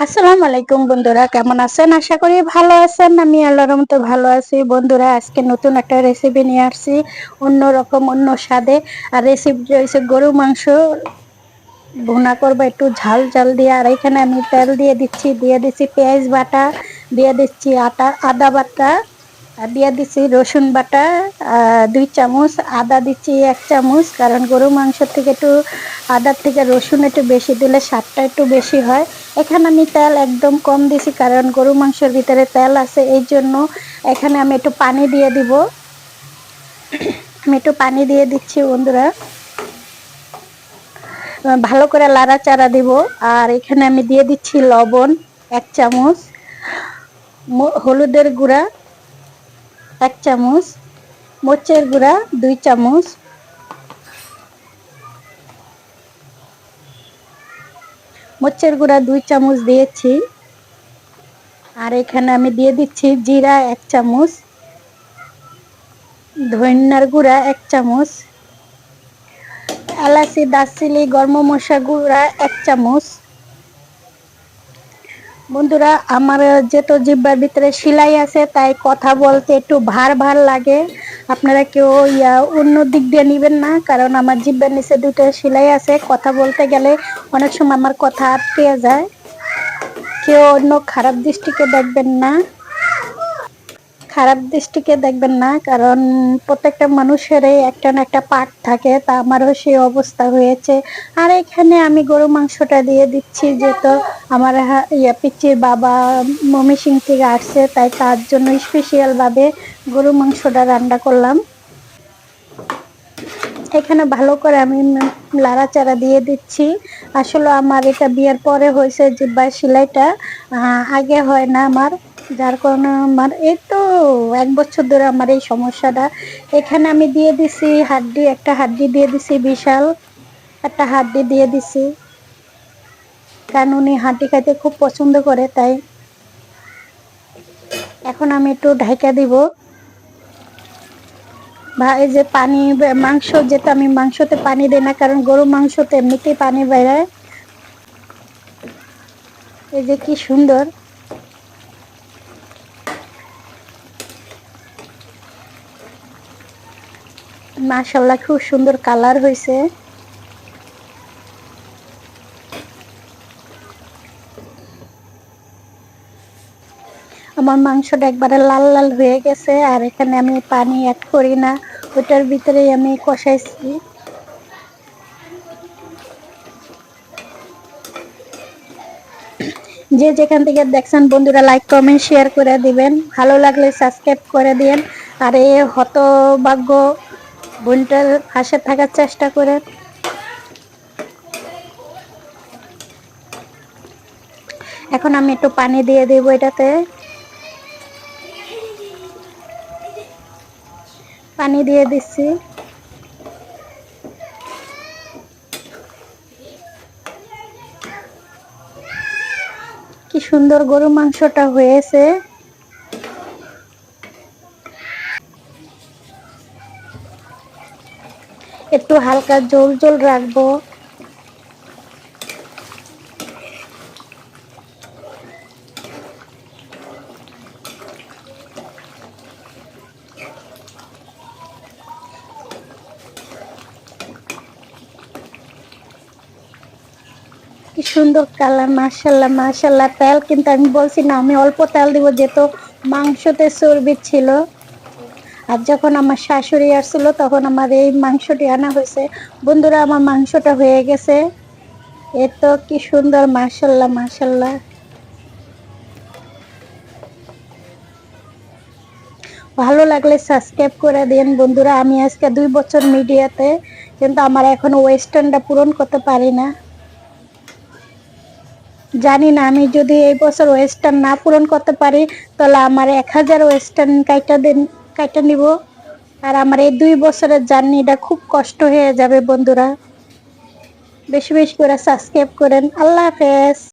আসসালামু আলাইকুম বন্ধুরা, কেমন আছেন? আশা করি ভালো আছেন। আমি আল্লাহর রহমতে ভালো আছি। বন্ধুরা, আজকে নতুন একটা রেসিপি নিয়ে আসছি, অন্যরকম, অন্য স্বাদে। আর রেসিপি হচ্ছে গরু মাংস ভুনা করবো একটু ঝাল ঝাল দিয়ে। আর এখানে আমি তেল দিয়ে দিচ্ছি পেঁয়াজ বাটা, দিয়ে দিচ্ছি আদা বাটা, আর দিয়ে দিচ্ছি রসুন বাটা 2 চামচ, আদা দিচ্ছি 1 চামচ। কারণ গরু মাংস থেকে একটু আদার থেকে রসুন একটু বেশি দিলে স্বাদটা একটু বেশি হয়। এখানে আমি তেল একদম কম দিছি, কারণ গরু মাংসের ভিতরে তেল আছে, এই জন্য এখানে আমি একটু পানি দিয়ে দিব। আমি একটু পানি দিয়ে দিচ্ছি বন্ধুরা, ভালো করে লাড়াচাড়া দিব। আর এখানে আমি দিয়ে দিচ্ছি লবণ 1 চামচ, হলুদের গুঁড়া 1 চামচ, মরিচের গুঁড়া 2 চামচ, মরিচের গুঁড়া 2 চামচ দিয়েছি। আর এখানে আমি দিয়ে দিচ্ছি জিরা 1 চামচ, ধনিয়ার গুঁড়া 1 চামচ, এলাচি, দারচিনি, গরম মশলা গুঁড়া 1 চামচ। বন্ধুরা, আমার যেহেতু জিহ্বার ভিতরে সেলাই আছে, তাই কথা বলতে একটু ভার ভার লাগে। আপনারা কেউ অন্য দিক দিয়ে নিবেন না, কারণ আমার জিহ্বার নিচে 2টা সেলাই আছে। কথা বলতে গেলে অনেক সময় আমার কথা আটকে যায়। কেউ অন্য খারাপ দৃষ্টিকে দেখবেন না, কারণ প্রত্যেকটা মানুষেরই একটা না একটা পার্ট থাকে, তা আমারও সেই অবস্থা হয়েছে। আর এখানে আমি গরু মাংসটা দিয়ে দিচ্ছি, যেহেতু আমার পিচ্চির বাবা ময়মনসিং থেকে আসছে, তাই তার জন্য স্পেশাল ভাবে গরু মাংসটা রান্না করলাম। এখানে ভালো করে আমি লাড়াচাড়া দিয়ে দিচ্ছি। আসলে আমার এটা বিয়ের পরে হয়েছে, জিহ্বার সেলাইটা আগে হয় না আমার, যার কারণে আমার এই তো 1 বছর ধরে আমার এই সমস্যাটা। এখানে আমি দিয়ে দিছি একটা হাড্ডি দিয়ে দিছি, বিশাল একটা হাড্ডি দিয়ে দিছি, কারণ উনি হাড্ডি খাইতে খুব পছন্দ করে, তাই। এখন আমি একটু ঢাকা দিব। এই যে পানি, মাংস যেটা আমি মাংসতে পানি দিই না, কারণ গরু মাংসতে এমনিতেই পানি বেরোয়। এই যে কি সুন্দর, মাশাআল্লাহ, খুব সুন্দর কালার হয়েছে। আমার মাংসটা একবারে লাল লাল হয়ে গেছে। আর এখানে আমি পানি অ্যাড করি না, ওটার ভিতরেই আমি কষাইছি। যে যেখান থেকে দেখছেন বন্ধুরা, লাইক কমেন্ট শেয়ার করে দিবেন, ভালো লাগলে সাবস্ক্রাইব করে দিবেন। আর এই হতভাগ্য বোনটার পাশে থাকার চেষ্টা করেন। এখন আমি একটু পানি দিয়ে দেব এটাতে, পানি দিয়ে দিচ্ছি। কি সুন্দর গরু মাংসটা হয়েছে। একটু হালকা ঝোল ঝোল রাখবো। কি সুন্দর কালার, মাশাআল্লাহ মাশাআল্লাহ। তেল কিন্তু আমি বলছি না, আমি অল্প তেল দিব, যেহেতু মাংসতে চর্বি ছিল। আর যখন আমার শাশুড়ি আসছিল, তখন আমার এই মাংসটি আনা হয়েছে। বন্ধুরা, আমার মাংসটা হয়ে গেছে। এত কি সুন্দর, মাশাআল্লাহ মাশাআল্লাহ। ভালো লাগলে সাবস্ক্রাইব করে দিন বন্ধুরা। আমি আজকে 2 বছর মিডিয়াতে, কিন্তু আমার এখনো ওয়েস্টার্নটা পূরণ করতে পারি না। জানি না, আমি যদি এই বছর ওয়েস্টার্ন না পূরণ করতে পারি, তাহলে আমার 1000 ওয়েস্টার্ন কাইটা নিব। আর আমার এই 2 বছরের জার্নিটা খুব কষ্ট হয়ে যাবে বন্ধুরা। বেশি বেশি করে সাবস্ক্রাইব করেন। আল্লাহ হাফেজ।